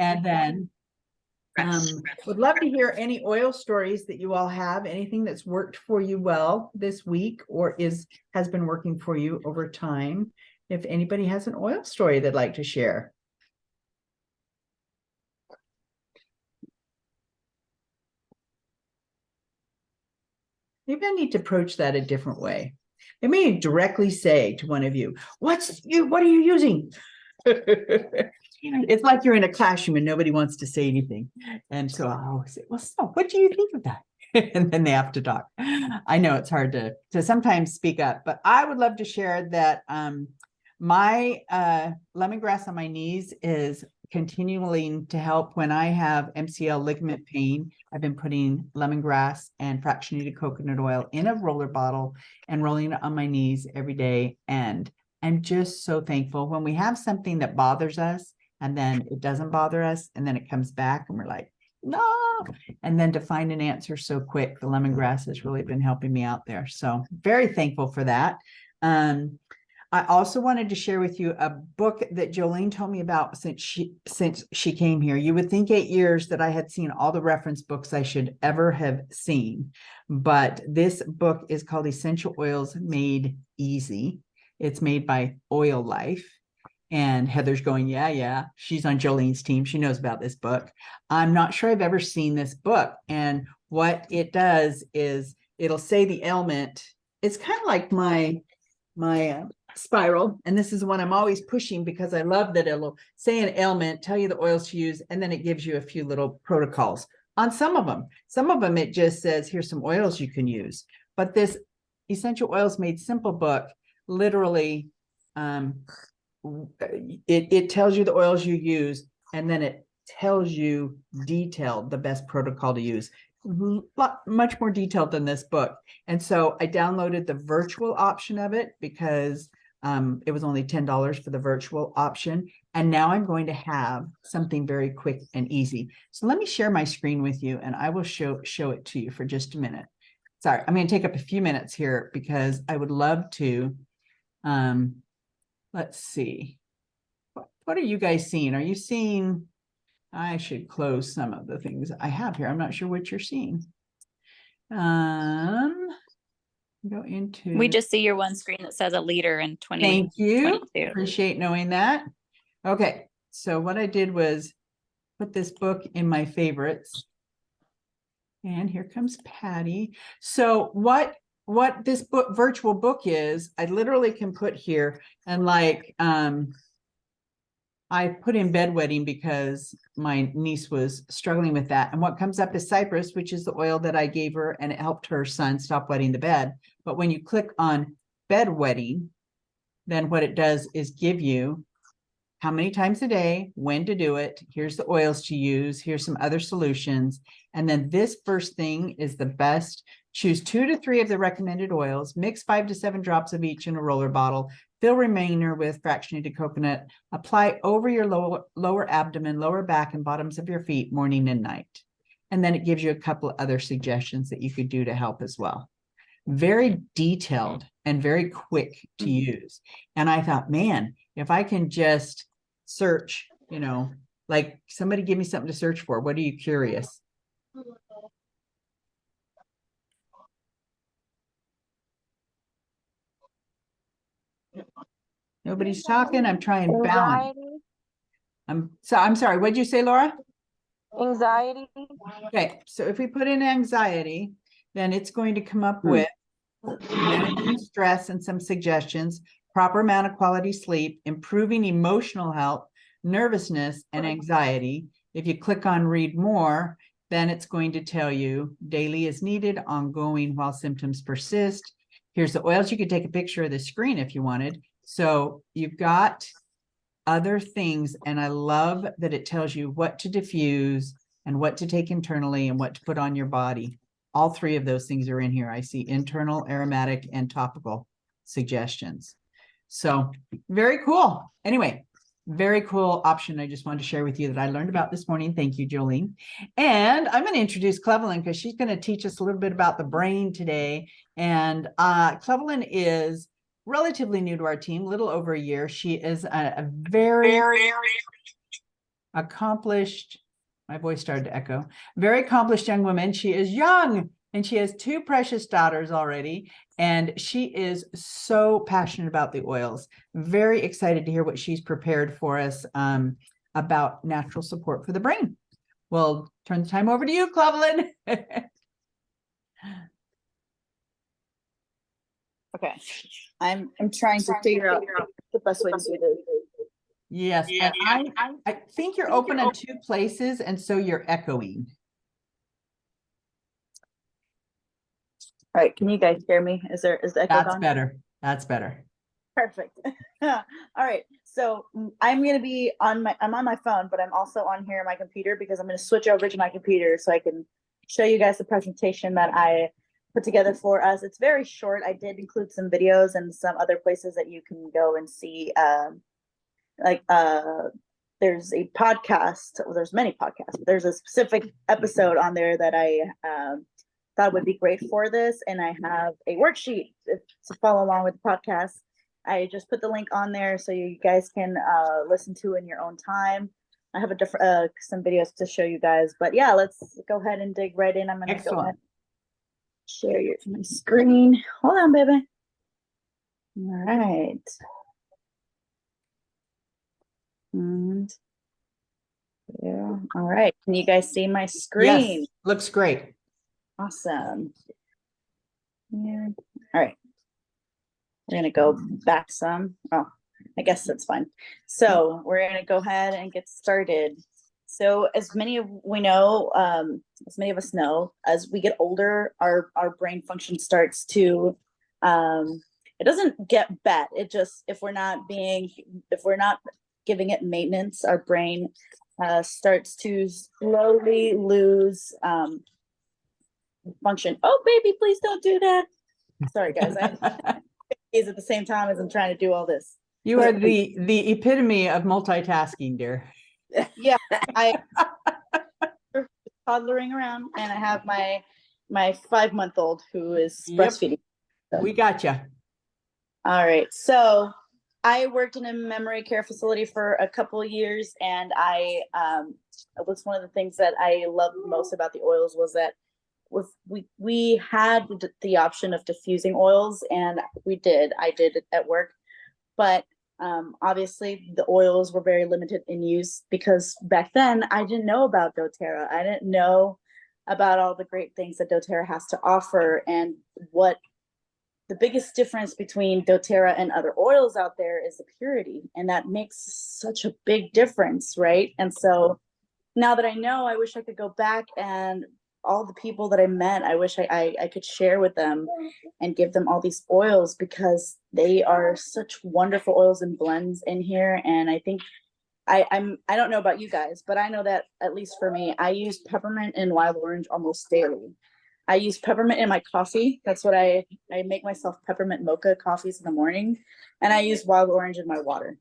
And then would love to hear any oil stories that you all have, anything that's worked for you well this week or has been working for you over time. If anybody has an oil story they'd like to share. Maybe I need to approach that a different way. I may directly say to one of you, what are you using? It's like you're in a classroom and nobody wants to say anything. And so I always say, well, so what do you think of that? And then they have to talk. I know it's hard to sometimes speak up, but I would love to share that my lemongrass on my knees is continuing to help when I have MCL ligament pain. I've been putting lemongrass and fractionated coconut oil in a roller bottle and rolling it on my knees every day. And I'm just so thankful when we have something that bothers us and then it doesn't bother us and then it comes back and we're like, no. And then to find an answer so quick, the lemongrass has really been helping me out there. So very thankful for that. I also wanted to share with you a book that Jolene told me about since she came here. You would think 8 years that I had seen all the reference books I should ever have seen. But this book is called Essential Oils Made Easy. It's made by Oil Life. And Heather's going, yeah, she's on Jolene's team. She knows about this book. I'm not sure I've ever seen this book. And what it does is it'll say the ailment. It's kind of like my spiral. And this is the one I'm always pushing because I love that it'll say an ailment, tell you the oils to use, and then it gives you a few little protocols on some of them. Some of them, it just says, here's some oils you can use. But this Essential Oils Made Simple book, literally, it tells you the oils you use, and then it tells you detailed the best protocol to use. Much more detailed than this book. And so I downloaded the virtual option of it because it was only $10 for the virtual option. And now I'm going to have something very quick and easy. So let me share my screen with you and I will show it to you for just a minute. Sorry, I'm going to take up a few minutes here because I would love to. Let's see. What are you guys seeing? Are you seeing? I should close some of the things I have here. I'm not sure what you're seeing. Go into. We just see your one screen that says a liter in 20. Thank you. 22. Appreciate knowing that. Okay, so what I did was put this book in my favorites. And here comes Patty. So what this book, virtual book is, I literally can put here and like, I put in bedwetting because my niece was struggling with that. And what comes up is cypress, which is the oil that I gave her, and it helped her son stop wetting the bed. But when you click on bedwetting, then what it does is give you how many times a day, when to do it. Here's the oils to use. Here's some other solutions. And then this first thing is the best. Choose 2 to 3 of the recommended oils, mix 5 to 7 drops of each in a roller bottle, fill remainder with fractionated coconut, apply over your lower abdomen, lower back, and bottoms of your feet morning and night. And then it gives you a couple of other suggestions that you could do to help as well. Very detailed and very quick to use. And I thought, man, if I can just search, like somebody give me something to search for. What are you curious? Nobody's talking. I'm trying balance. I'm sorry. What'd you say, Laura? Anxiety. Okay, so if we put in anxiety, then it's going to come up with managing stress and some suggestions, proper amount of quality sleep, improving emotional health, nervousness, and anxiety. If you click on read more, then it's going to tell you daily is needed, ongoing while symptoms persist. Here's the oils. You could take a picture of the screen if you wanted. So you've got other things, and I love that it tells you what to diffuse and what to take internally and what to put on your body. All 3 of those things are in here. I see internal, aromatic, and topical suggestions. So very cool. Anyway, very cool option I just wanted to share with you that I learned about this morning. Thank you, Jolene. And I'm going to introduce Klevelin because she's going to teach us a little bit about the brain today. And Klevelin is relatively new to our team, a little over a year. She is a very accomplished, my voice started to echo, very accomplished young woman. She is young and she has 2 precious daughters already. And she is so passionate about the oils. Very excited to hear what she's prepared for us about natural support for the brain. We'll turn the time over to you, Klevelin. Okay, I'm trying to figure out the best way to do this. Yes, and I think you're open in 2 places, and so you're echoing. All right, can you guys hear me? Is the echo That's gone? better. That's better. Perfect. All right, so I'm gonna be I'm on my phone, but I'm also on here on my computer because I'm gonna switch over to my computer so I can show you guys the presentation that I put together for us. It's very short. I did include some videos and some other places that you can go and see. There's a podcast. Well, there's many podcasts. But there's a specific episode on there that I thought would be great for this, and I have a worksheet to follow along with the podcast. I just put the link on there so you guys can listen to in your own time. I have a different some videos to show you guys, but yeah, let's go ahead and dig right in. I'm gonna go ahead and share my screen. Hold on, baby. All right. And yeah, all right. Can you guys see my screen? Yes, looks great. Awesome. Yeah. All right. We're gonna go back some. Oh, I guess that's fine. So we're gonna go ahead and get started. So as many of us know, as we get older, our brain function starts to it doesn't get bad. It just if we're not giving it maintenance, our brain starts to slowly lose function. Oh baby, please don't do that. Sorry guys, I is at the same time as I'm trying to do all this. You are the epitome of multitasking, dear. Yeah, I toddlering around, and I have my 5-month-old who is breastfeeding. We got you. All right, so I worked in a memory care facility for a couple of years, and it was one of the things that I loved most about the oils was that we had the option of diffusing oils, and I did it at work, but obviously the oils were very limited in use because back then I didn't know about doTERRA. I didn't know about all the great things that doTERRA has to offer, and what the biggest difference between doTERRA and other oils out there is the purity, and that makes such a big difference, right? And so now that I know, I wish I could go back, and all the people that I met, I wish I could share with them and give them all these oils because they are such wonderful oils and blends in here. And I think I don't know about you guys, but I know that at least for me, I use peppermint and wild orange almost daily. I use peppermint in my coffee. That's what I make myself peppermint mocha coffees in the morning, and I use wild orange in my water.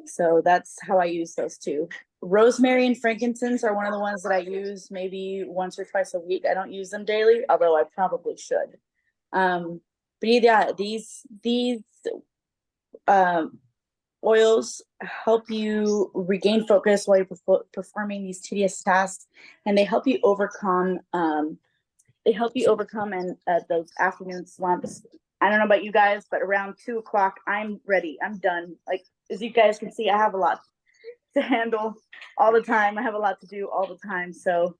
So that's how I use those two. Rosemary and frankincense are one of the ones that I use maybe once or twice a week. I don't use them daily, although I probably should. But yeah, these oils help you regain focus while you're performing these tedious tasks, and they help you overcome and those afternoon slumps. I don't know about you guys, but around 2 o'clock, I'm ready. I'm done. Like, as you guys can see, I have a lot to handle all the time. I have a lot to do all the time. So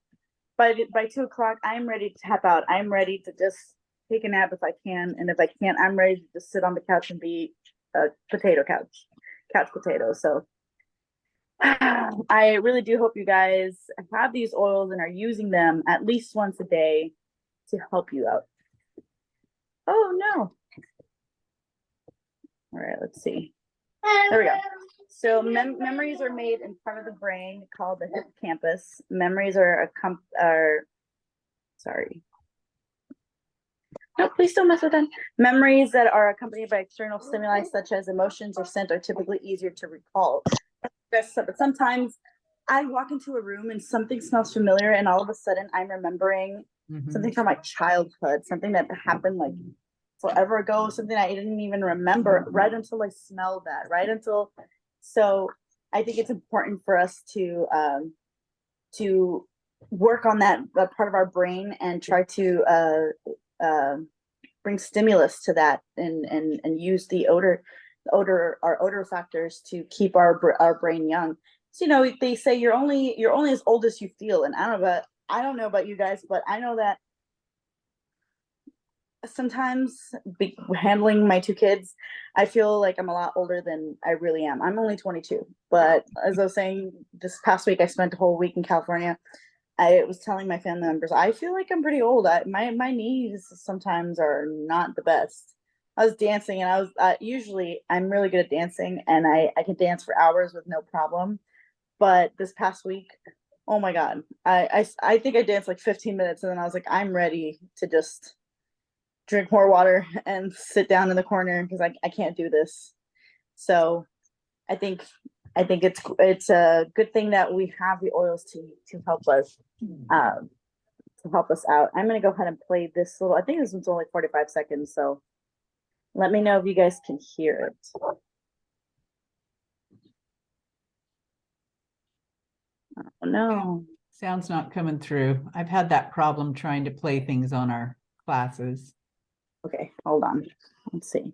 by 2 o'clock, I'm ready to tap out. I'm ready to just take a nap if I can. And if I can't, I'm ready to just sit on the couch and be a couch potato. So I really do hope you guys have these oils and are using them at least once a day to help you out. Oh no. All right, let's see. There we go. So memories are made in part of the brain called the hippocampus. Memories sorry. No, please don't mess with them. Memories that are accompanied by external stimuli such as emotions or scent are typically easier to recall. But sometimes I walk into a room and something smells familiar, and all of a sudden I'm remembering something from my childhood, something that happened like forever ago, something I didn't even remember right until I smelled that, so I think it's important for us to work on that part of our brain and try to bring stimulus to that and use the our odor factors to keep our brain young. So, you know, they say you're only as old as you feel, and I don't know about you guys, but I know that sometimes handling my two kids, I feel like I'm a lot older than I really am. I'm only 22, but as I was saying, this past week I spent a whole week in California. I was telling my family members, I feel like I'm pretty old. My knees sometimes are not the best. I was dancing, and I was usually I'm really good at dancing, and I can dance for hours with no problem. But this past week, oh my God, I think I danced like 15 minutes, and then I was like, I'm ready to just drink more water and sit down in the corner because I can't do this. So I think it's a good thing that we have the oils to help us out. I'm gonna go ahead and play this little. I think this one's only 45 seconds, so let me know if you guys can hear it. Oh no. Sound's not coming through. I've had that problem trying to play things on our classes. Okay, hold on. Let's see.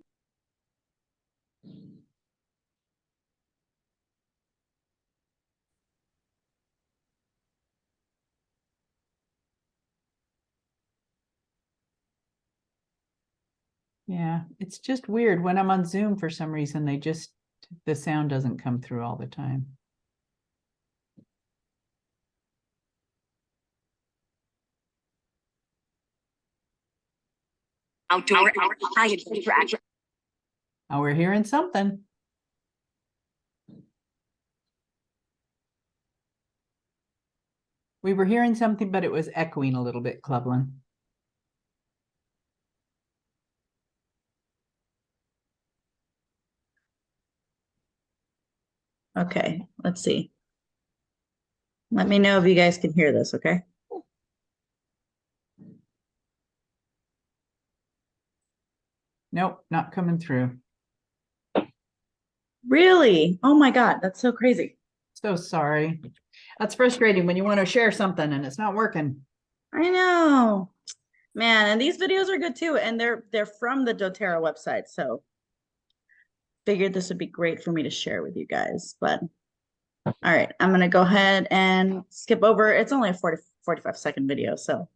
Yeah, it's just weird. When I'm on Zoom, for some reason, the sound doesn't come through all the time. Outdoor outside interaction. Oh, we're hearing something. We were hearing something, but it was echoing a little bit, Klevelin. Okay, let's see. Let me know if you guys can hear this, okay? Nope, not coming through. Really? Oh my God, that's so crazy. So sorry. That's frustrating when you want to share something and it's not working. I know, man. And these videos are good too, and they're from the doTERRA website, so figured this would be great for me to share with you guys. But all right, I'm gonna go ahead and skip over. It's only a 45-second video, so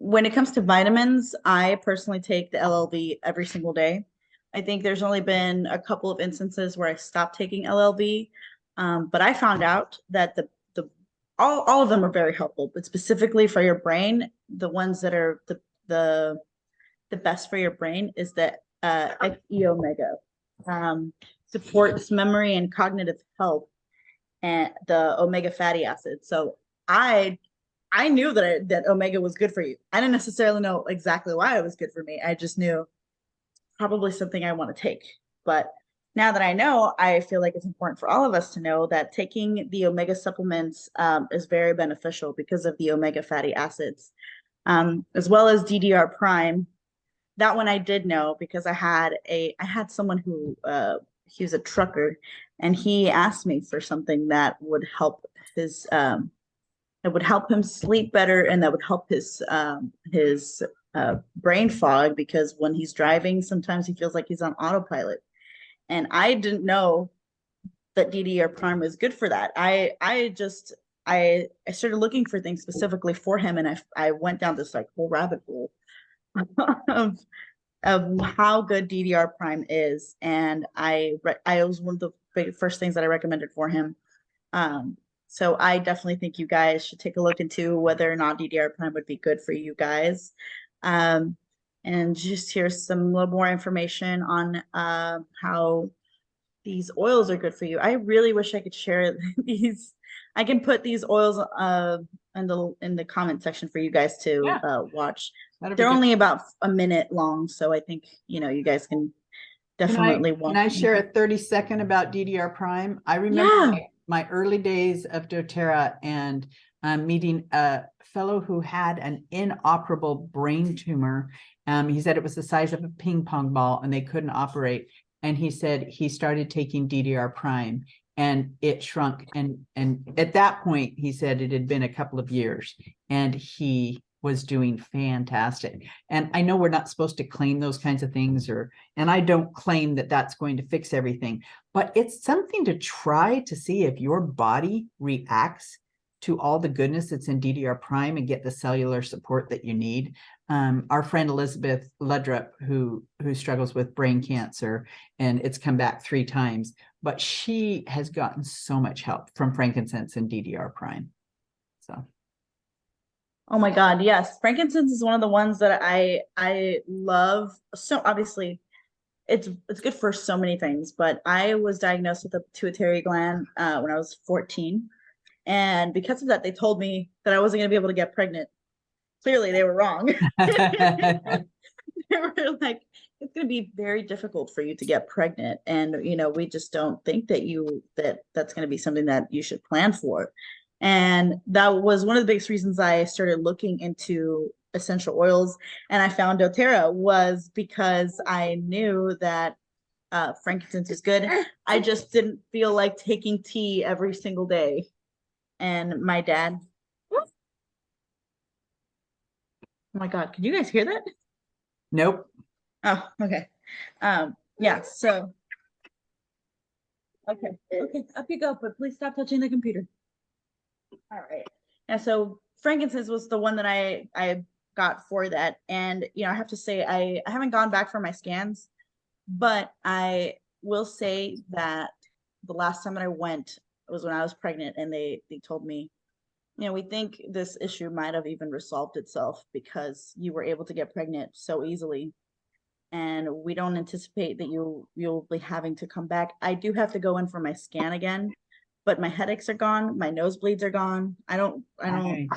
when it comes to vitamins, I personally take the LLV every single day. I think there's only been a couple of instances where I stopped taking LLV, but I found out that all of them are very helpful, but specifically for your brain, the ones that are the best for your brain is that E omega supports memory and cognitive health, and the omega fatty acids. So I knew that omega was good for you. I didn't necessarily know exactly why it was good for me. I just knew probably something I want to take. But now that I know, I feel like it's important for all of us to know that taking the omega supplements is very beneficial because of the omega fatty acids, as well as DDR prime. That one I did know because I had someone who he was a trucker, and he asked me for something that would help his that would help him sleep better, and that would help his brain fog, because when he's driving, sometimes he feels like he's on autopilot. And I didn't know that DDR prime was good for that. I started looking for things specifically for him, and I went down this like whole rabbit hole of how good DDR prime is, and I was one of the first things that I recommended for him. So I definitely think you guys should take a look into whether or not DDR prime would be good for you guys. And just here's some little more information on how these oils are good for you. I really wish I could share these. I can put these oils in the comment section for you guys to watch. They're only about a minute long, so I think you guys can definitely watch. Can I share a 30-second about DDR prime? I remember my early days of doTERRA and meeting a fellow who had an inoperable brain tumor. He said it was the size of a ping pong ball and they couldn't operate. And he said he started taking DDR prime and it shrunk. And at that point, he said it had been a couple of years and he was doing fantastic. And I know we're not supposed to claim those kinds of things, and I don't claim that that's going to fix everything, but it's something to try to see if your body reacts to all the goodness that's in DDR prime and get the cellular support that you need. Our friend Elizabeth Ludrup, who struggles with brain cancer, and it's come back 3 times, but she has gotten so much help from frankincense and DDR prime. So. Oh my God, yes. Frankincense is one of the ones that I love. So obviously it's good for so many things, but I was diagnosed with a pituitary gland when I was 14. And because of that, they told me that I wasn't gonna be able to get pregnant. Clearly they were wrong. They were like, it's going to be very difficult for you to get pregnant. And, we just don't think that that's going to be something that you should plan for. And that was one of the biggest reasons I started looking into essential oils. And I found doTERRA was because I knew that frankincense is good. I just didn't feel like taking tea every single day. And my dad, oh my God, can you guys hear that? Nope. Oh, okay. Yeah, so okay, up you go, but please stop touching the computer. All right. Yeah, so frankincense was the one that I got for that. And I have to say I haven't gone back for my scans, but I will say that the last time that I went was when I was pregnant, and they told me, we think this issue might have even resolved itself because you were able to get pregnant so easily. And we don't anticipate that you'll be having to come back. I do have to go in for my scan again, but my headaches are gone, my nosebleeds are gone. I don't Nice.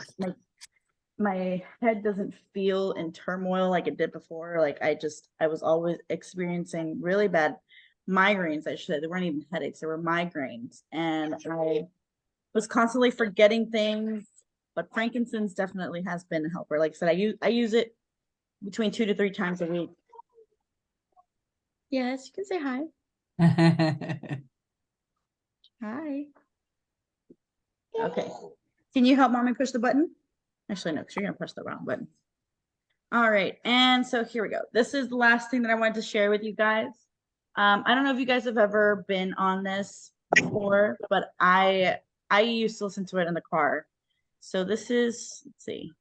my head doesn't feel in turmoil like it did before. Like I was always experiencing really bad migraines, I should say. They weren't even headaches, they were migraines. And I was constantly forgetting things, but frankincense definitely has been a helper. Like I said, I use it between 2 to 3 times a week. Yes, you can say hi. Hi. Okay. Can you help mommy push the button? Actually, no, because you're going to push the wrong button. All right. And so here we go. This is the last thing that I wanted to share with you guys. I don't know if you guys have ever been on this before, but I used to listen to it in the car. So this is, let's see,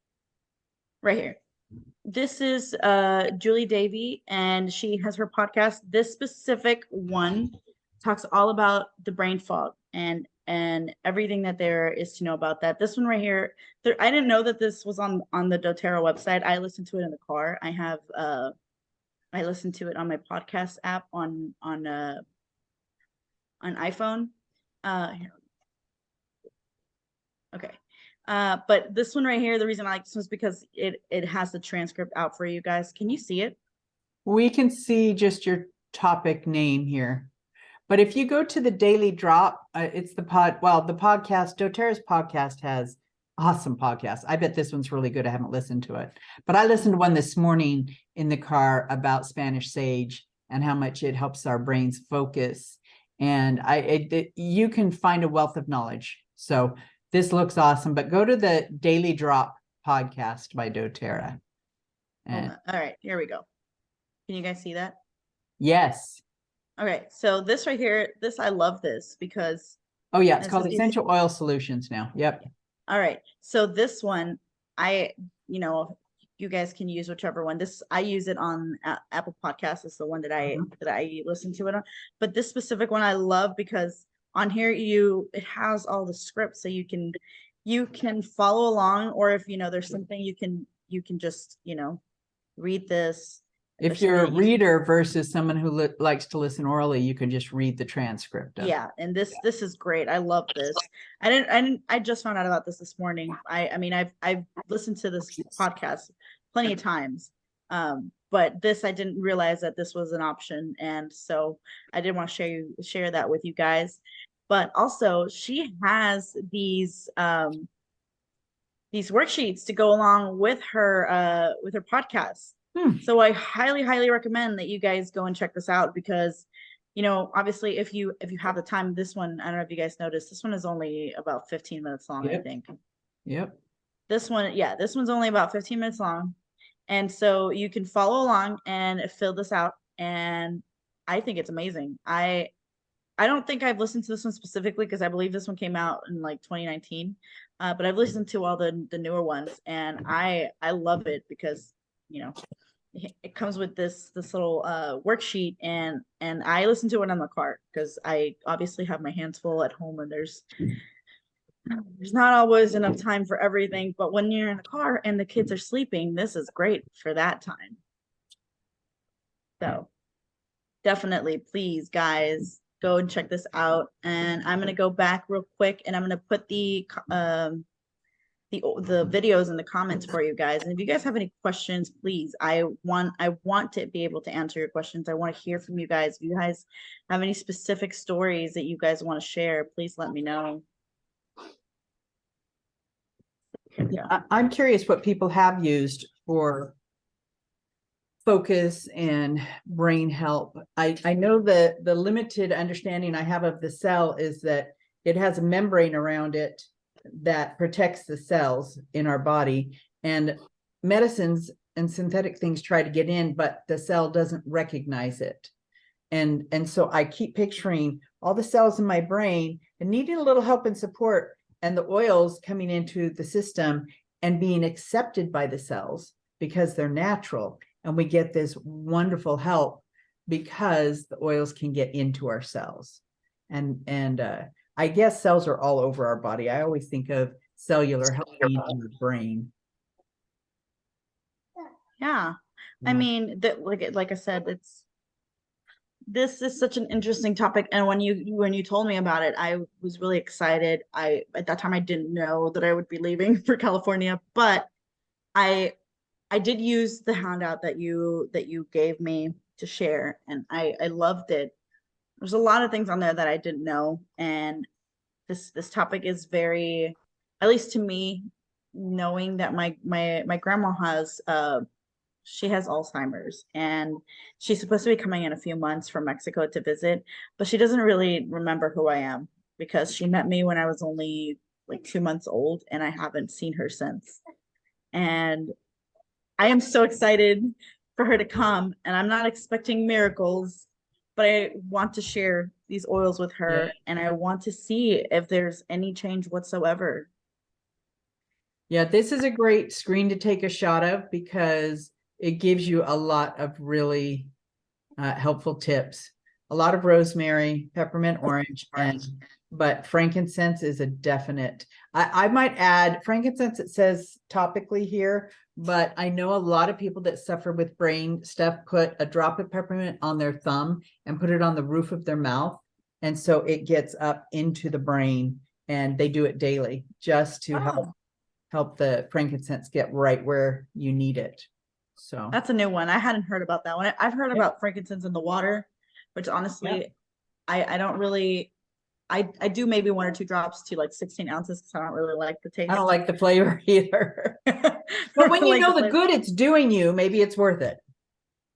right here. This is Julie Davy, and she has her podcast. This specific one talks all about the brain fog and everything that there is to know about that. This one right here, I didn't know that this was on the doTERRA website. I listened to it in the car. I listened to it on my podcast app on iPhone. Here. Okay. But this one right here, the reason I like this was because it has the transcript out for you guys. Can you see it? We can see just your topic name here. But if you go to the Daily Drop, it's the podcast, doTERRA's podcast has awesome podcasts. I bet this one's really good. I haven't listened to it, but I listened to one this morning in the car about Spanish sage and how much it helps our brains focus. And you can find a wealth of knowledge. So this looks awesome, but go to the Daily Drop podcast by doTERRA. And all right, here we go. Can you guys see that? yes. Okay, so this right here, I love this because. Oh yeah, it's called Essential Oil Solutions now. Yep. All right, so this one, you guys can use whichever one. I use it on Apple Podcasts. Is the one that I listen to it on. But this specific one I love because on here it has all the scripts, so you can follow along, or if there's something you can just read this. If you're a reader versus someone who likes to listen orally, you can just read the transcript. Yeah, and this is great. I love this. I just found out about this morning. I mean I've listened to this podcast plenty of times, but this I didn't realize that this was an option, and so I did want to share that with you guys. But also, she has these worksheets to go along with her podcast. So I highly recommend that you guys go and check this out because you know, obviously if you have the time, this one, I don't know if you guys noticed, this one is only about 15 minutes long, I Yep. think. Yep. This one, yeah, this one's only about 15 minutes long. And so you can follow along and fill this out. And I think it's amazing. I don't think I've listened to this one specifically because I believe this one came out in like 2019. But I've listened to all the newer ones, and I love it because, you know, it comes with this little worksheet, and I listen to it on the car because I obviously have my hands full at home, and there's not always enough time for everything. But when you're in the car and the kids are sleeping, this is great for that time. So definitely, please, guys, go and check this out. And I'm gonna go back real quick, and I'm gonna put the videos in the comments for you guys. And if you guys have any questions, please, I want to be able to answer your questions. I want to hear from you guys. If you guys have any specific stories that you guys want to share, please let me know. I'm curious what people have used for focus and brain help. I know that the limited understanding I have of the cell is that it has a membrane around it that protects the cells in our body, and medicines and synthetic things try to get in, but the cell doesn't recognize it. And so I keep picturing all the cells in my brain and needing a little help and support, and the oils coming into the system and being accepted by the cells because they're natural. And we get this wonderful help because the oils can get into our cells. And I guess cells are all over our body. I always think of cellular health being in the brain. Yeah. I mean, that like I said, this is such an interesting topic. And when you told me about it, I was really excited. At that time I didn't know that I would be leaving for California, but I did use the handout that you gave me to share, and I loved it. There's a lot of things on there that I didn't know, and this topic is very, at least to me, knowing that my grandma has she has Alzheimer's, and she's supposed to be coming in a few months from Mexico to visit, but she doesn't really remember who I am because she met me when I was only like 2 months old, and I haven't seen her since. And I am so excited for her to come, and I'm not expecting miracles, but I want to share these oils with her, Yeah. and I want to see if there's any change whatsoever. Yeah, this is a great screen to take a shot of because it gives you a lot of really helpful tips. A lot of rosemary, peppermint orange, but frankincense is a definite. I might add frankincense, it says topically here, but I know a lot of people that suffer with brain stuff put a drop of peppermint on their thumb and put it on the roof of their mouth. And so it gets up into the brain, and they do it daily just to help the frankincense get right where you need it. So That's a new one. I hadn't heard about that one. I've heard about frankincense in the water, which honestly, I don't really, I do maybe 1 or 2 drops to like 16 ounces because I don't really like the taste. I don't like the flavor either. But when you know the good it's doing you, maybe it's worth it.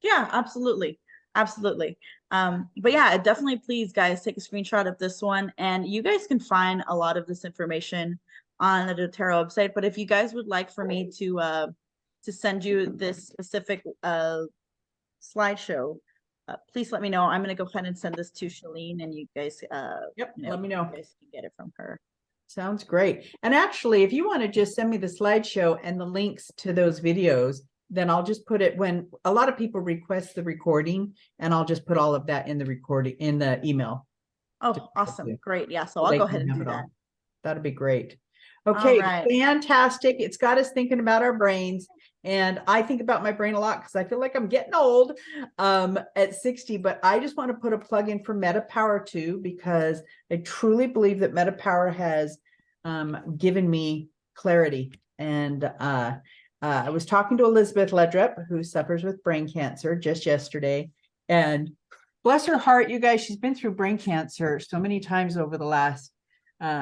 Yeah, absolutely. Absolutely. But yeah, definitely please guys take a screenshot of this one, and you guys can find a lot of this information on the doTERRA website. But if you guys would like for me to send you this specific slideshow, please let me know. I'm going to go ahead and send this to Shalene, and you guys let me know. You guys can get it from her. Sounds great. And actually, if you want to just send me the slideshow and the links to those videos, then I'll just put it when a lot of people request the recording, and I'll just put all of that in the recording in the email. Oh, awesome. Great. Yeah. So I'll go ahead and do that. That'd be great. Okay, fantastic. It's got us thinking about our brains. And I think about my brain a lot because I feel like I'm getting old at 60, but I just want to put a plug in for MetaPower too, because I truly believe that MetaPower has given me clarity. And I was talking to Elizabeth Ledrup, who suffers with brain cancer, just yesterday. And bless her heart, you guys, she's been through brain cancer so many times over the last,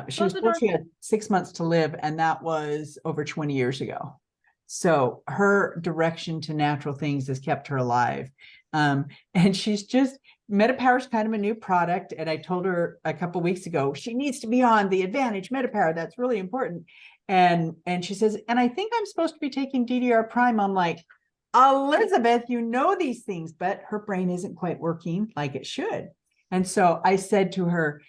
she was told she had 6 months to live, and that was over 20 years ago. So her direction to natural things has kept her alive. And she's just MetaPower is kind of a new product, and I told her a couple weeks ago she needs to be on the Advantage MetaPower. That's really important. And she says, and I think I'm supposed to be taking DDR Prime. I'm like, Elizabeth, you know these things, but her brain isn't quite working like it should. And so I said to her,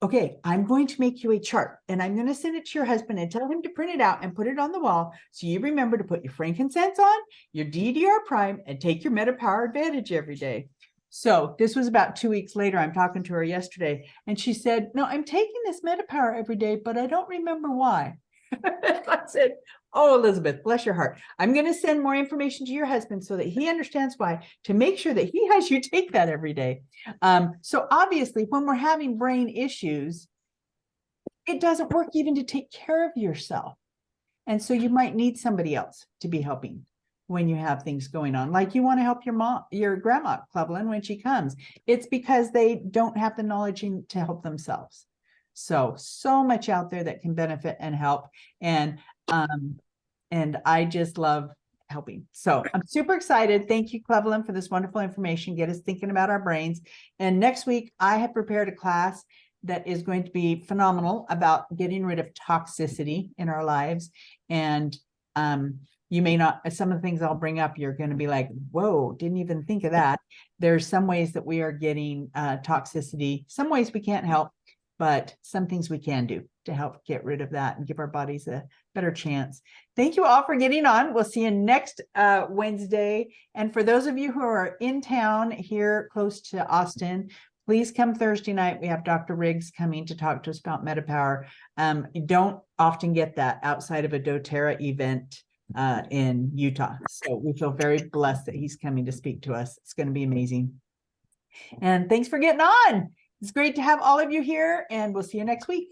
okay, I'm going to make you a chart, and I'm going to send it to your husband and tell him to print it out and put it on the wall. So you remember to put your frankincense on, your DDR Prime, and take your MetaPower Advantage every day. So this was about 2 weeks later. I'm talking to her yesterday, and she said, no, I'm taking this MetaPower every day, but I don't remember why. I said, oh, Elizabeth, bless your heart. I'm going to send more information to your husband so that he understands why, to make sure that he has you take that every day. So obviously, when we're having brain issues, it doesn't work even to take care of yourself. And so you might need somebody else to be helping when you have things going on. Like you want to help your mom, your grandma, Klevelin, when she comes. It's because they don't have the knowledge to help themselves. So much out there that can benefit and help. And I just love helping. So I'm super excited. Thank you, Klevelin, for this wonderful information. Get us thinking about our brains. And next week, I have prepared a class that is going to be phenomenal about getting rid of toxicity in our lives. And you may not, some of the things I'll bring up, you're going to be like, whoa, didn't even think of that. There's some ways that we are getting toxicity, some ways we can't help, but some things we can do to help get rid of that and give our bodies a better chance. Thank you all for getting on. We'll see you next Wednesday. And for those of you who are in town here close to Austin, please come Thursday night. We have Dr. Riggs coming to talk to us about MetaPower. You don't often get that outside of a doTERRA event in Utah. So we feel very blessed that he's coming to speak to us. It's going to be amazing. And thanks for getting on. It's great to have all of you here, and we'll see you next week.